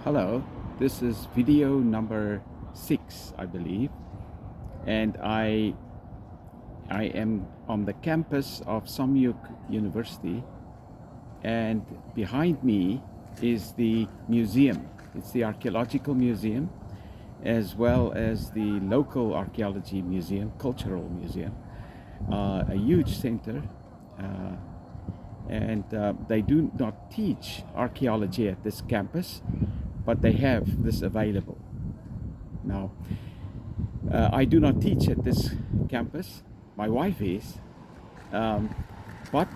Hello, this is video number 6, I believe, and I am on the campus of Sahmyook University, and behind me is the museum. It's the Archaeological Museum, as well as the local archaeology museum, cultural museum, a huge center. And they do not teach archaeology at this campus, but they have this available. Now, I do not teach at this campus, my wife is, but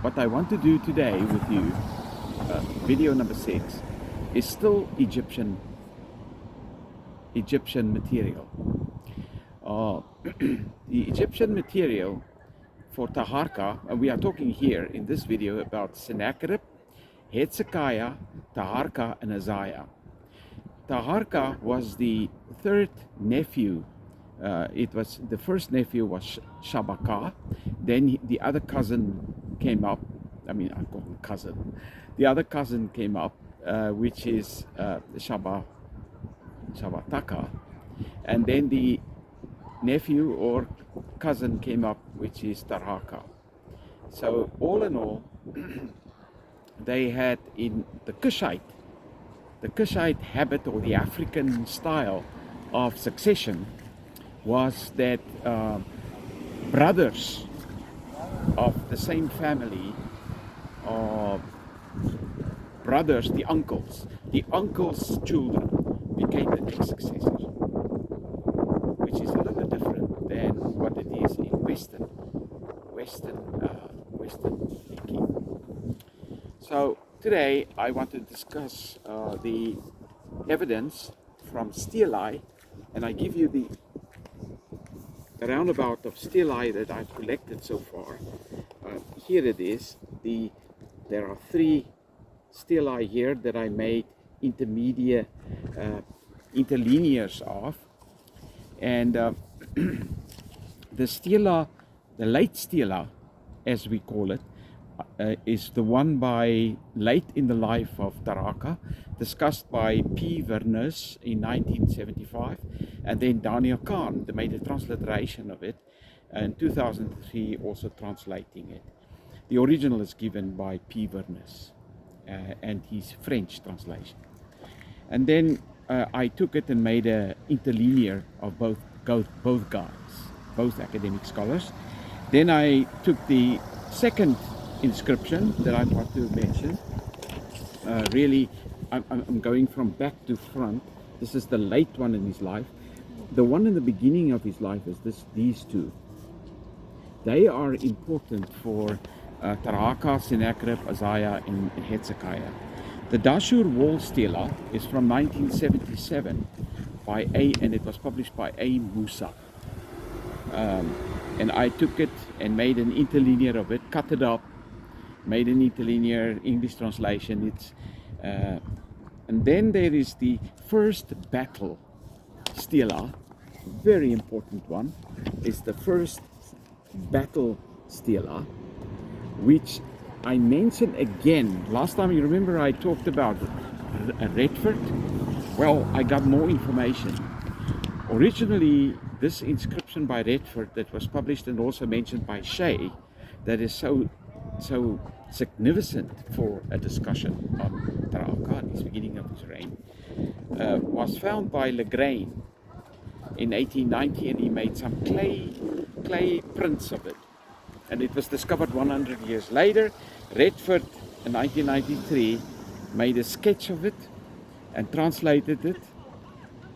what I want to do today with you, video number 6, is still Egyptian material. The Egyptian material for Taharqa, and we are talking here in this video about Sennacherib, Hezekiah, Taharqa, and Isaiah. Taharqa was the third nephew. The first nephew was Shabako. Then the other cousin came up. I call him cousin. The other cousin came up, which is Shabataka. And then the nephew or cousin came up, which is Taharqa. So all in all, they had in the Kushite habit, or the African style of succession, was that brothers of the same family, brothers, the uncles' children became the next successors, which is a little different than what it is in Western thinking. So today I want to discuss the evidence from stelae, and I give you the roundabout of stelae that I've collected so far. Here it is. There are 3 stelae here that I made interlinears of, and the stela, the late stela, as we call it, is the one by late in the life of Taharqa, discussed by P Vernus in 1975, and then Daniel Kahn made a transliteration of it in 2003, also translating it. The original is given by P Vernus and his French translation. And then I took it and made an interlinear of both guys, both academic scholars. Then I took the second inscription that I want to mention. Really, I'm going from back to front. This is the late one in his life. The one in the beginning of his life is these 2. They are important for Taharqa, Sennacherib, Isaiah, and Hezekiah. The Dashour wall stela is from 1977 and it was published by Mousa. And I took it and made an interlinear of it, cut it up, made an interlinear English translation. And then there is the First Battle Stela, very important one. It's the First Battle Stela, which I mentioned again. Last time, you remember I talked about Redford? Well, I got more information. Originally, this inscription by Redford that was published and also mentioned by Shea, that is so significant for a discussion on Taharqa at the beginning of his reign, was found by LeGrain in 1890, and he made some clay prints of it, and it was discovered 100 years later. Redford in 1993 made a sketch of it and translated it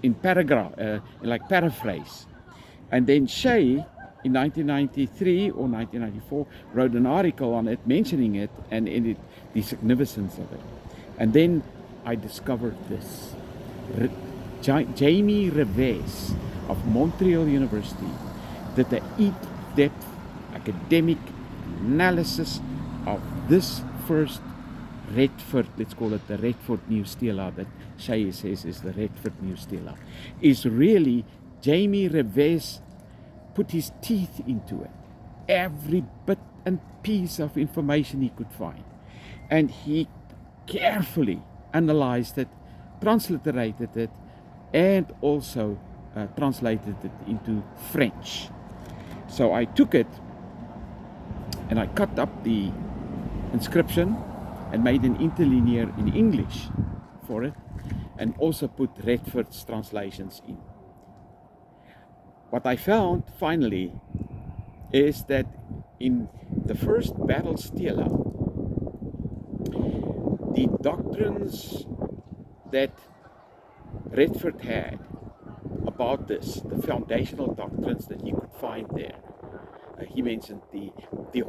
in paraphrase, and then Shea in 1993 or 1994 wrote an article on it, mentioning it and in it the significance of it. And then I discovered this. Jamie Revez of Montreal University did the in-depth academic analysis of this first Redford, let's call it the Redford New Stela, that Shea says is the Redford New Stela, is really Jamie Revez put his teeth into it, every bit and piece of information he could find, and he carefully analyzed it transliterated it, and also translated it into French. So I took it and I cut up the inscription and made an interlinear in English for it, and also put Redford's translations in. What I found finally is that in the First Battle Stela, the doctrines that Redford had about this, the foundational doctrines that you could find there, he mentioned the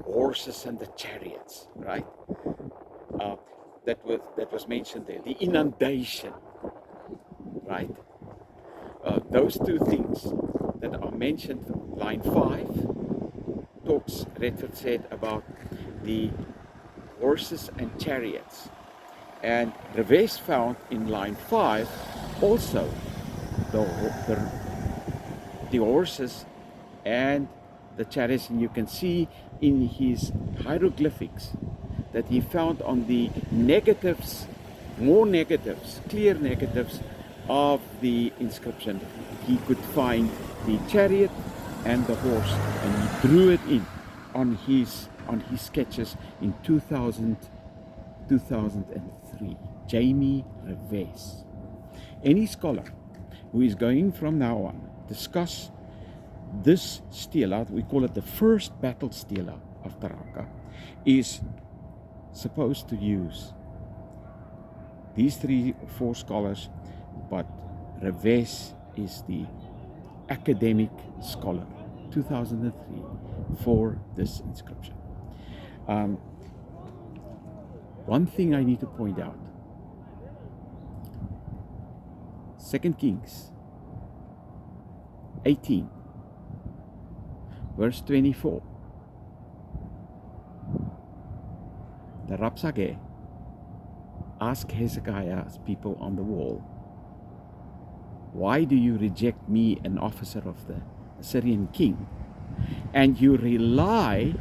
horses and the chariots, right? That was mentioned there. The inundation, right? Those two things that are mentioned, line 5 talks, Redford said, about the horses and chariots, and Revez found in line 5 also the horses and the chariots, and you can see in his hieroglyphics that he found on the negatives, more negatives, clear negatives of the inscription, he could find the chariot and the horse, and he drew it in on his sketches in 2003. Jamie Revez. Any scholar who is going from now on discuss this stela, we call it the First Battle Stela of Taharqa, is supposed to use these 3 or 4 scholars, but Revez is the academic scholar, 2003, for this inscription. One thing I need to point out, 2 Kings 18, verse 24. The Rapsake asked Hezekiah's people on the wall, "Why do you reject me, an officer of the Assyrian king, and you rely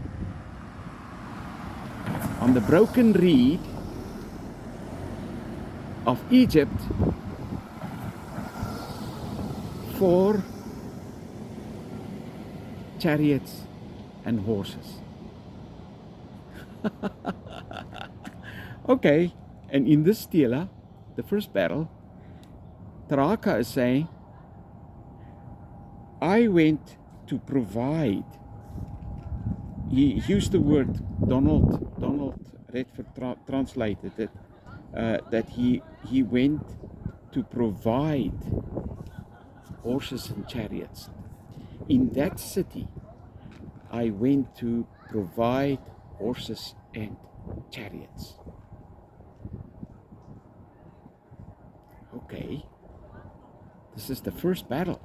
on the broken reed of Egypt for chariots and horses?" Okay, and in this stela, the first battle, Taharqa is saying, I went to provide. He used the word, Donald Redford translated it, that he went to provide horses and chariots. In that city, I went to provide horses and chariots. Okay, this is the first battle.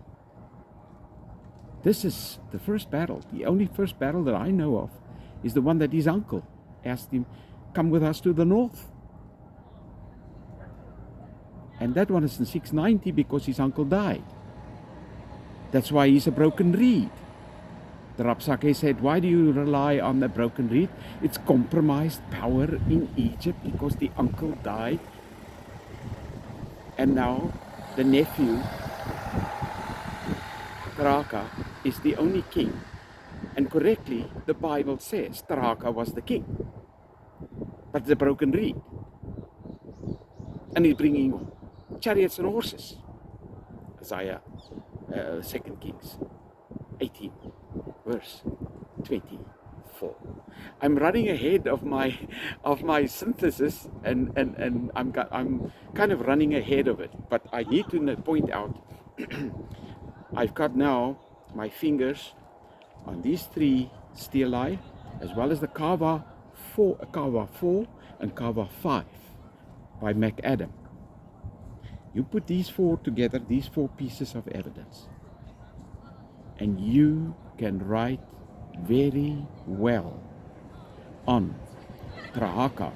This is the first battle. The only first battle that I know of is the one that his uncle asked him, "Come with us to the north." And that one is in 690 because his uncle died. That's why he's a broken reed. The Rapsake said, "Why do you rely on the broken reed? It's compromised power in Egypt because the uncle died. And now the nephew, Taharqa, is the only king." And correctly, the Bible says Taharqa was the king. But the broken reed. And he's bringing chariots and horses. Isaiah, 2 Kings 18, verse 24. I'm running ahead of my synthesis, and I'm kind of running ahead of it. But I need to point out, I've got now my fingers on these 3 stelae, as well as the Kava 4 and Kava 5 by McAdam. You put these 4 together, these 4 pieces of evidence, and you can write very well on Taharqa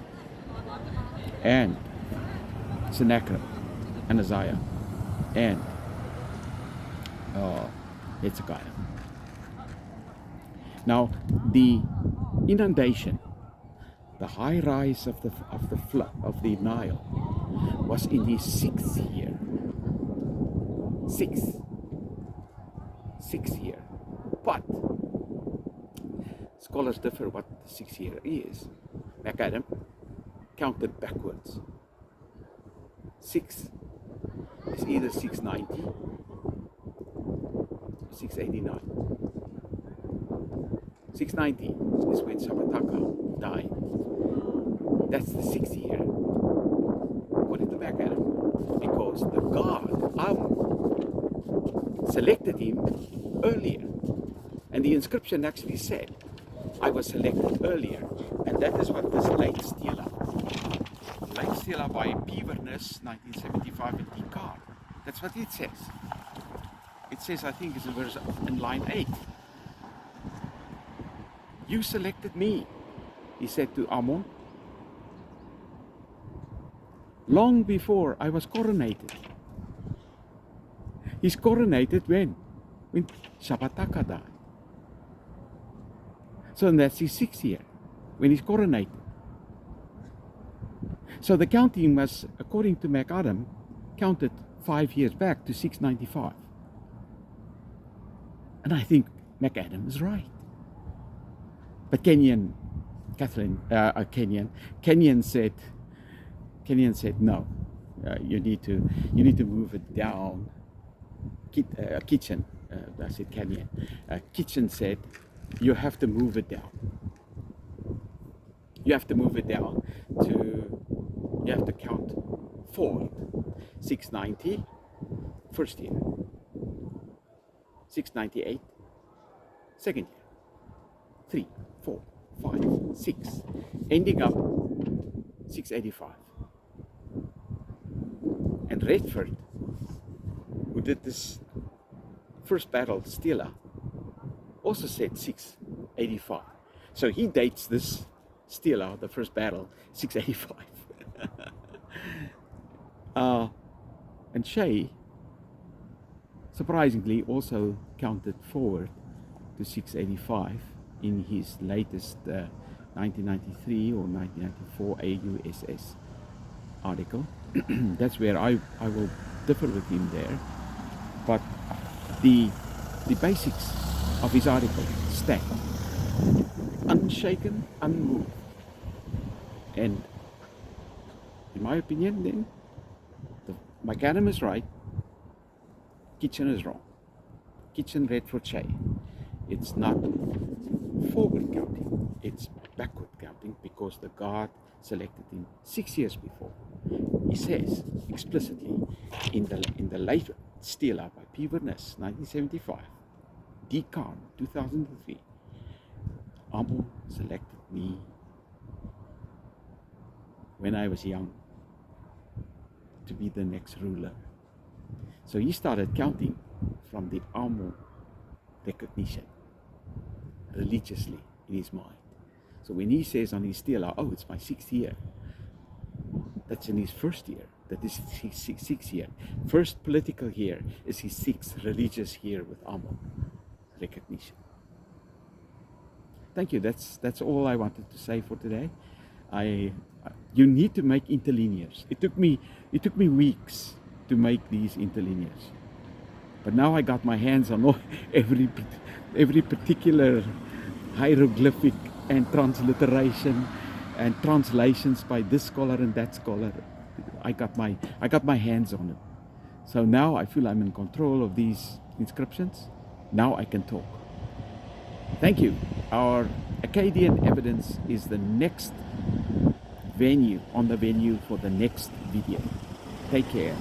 and Sennacherib and Isaiah and Hezekiah. Now, the inundation, the high rise of the Nile, was in his 6th year. Sixth year. But scholars differ what the 6th year is. McAdam counted backwards. 6 is either 690 or 689. 690 is when Shabataka died. That's the 6th year, according to McAdam, because the god Amun selected him earlier. And the inscription actually said, I was selected earlier. And that is what this Late Stela. Late Stela by P Vernus, 1975 in Kahn. That's what it says. It says, I think it's in line 8. You selected me, he said to Amun, long before I was coronated. He's coronated when? When Shabataka died. So that's his 6th year, when he's coronated. So the counting was, according to McAdam, counted 5 years back to 695. And I think McAdam is right. But Kenyon said no. You need to move it down. Kitchen, I said Kenyon. Kitchen said you have to move it down. You have to move it down to. You have to count forward. 690, first year. 698, second year. 3, 4, 5, 6, ending up 685. And Redford, who did this First Battle Stela, also said 685. So he dates this Stela, the First Battle, 685. And Shea, surprisingly, also counted forward to 685 in his latest 1993 or 1994 AUSS article. That's where I will differ with him there. But the basics of his article stand. Unshaken, unmoved. And in my opinion, then, McAdam is right, Kitchen is wrong. Kitchen, Redford, Shea. It's not forward counting, it's backward counting, because the God selected him 6 years before. He says explicitly in the Late Stela by P Vernus, 1975, D. Kahn, 2003, Amun selected me when I was young to be the next ruler. So he started counting from the Amun recognition religiously in his mind. So when he says on his stela, oh, it's my 6th year, that's in his first year. That is his 6th year. First political year is his 6th religious year with Amun recognition. Thank you. That's all I wanted to say for today. You need to make interlinears. It took me weeks to make these interlinears, but now I got my hands on every particular hieroglyphic and transliteration and translations by this scholar and that scholar. I got my hands on it. So now I feel I'm in control of these inscriptions. Now I can talk. Thank you. Our Akkadian evidence is the next venue for the next video. Take care.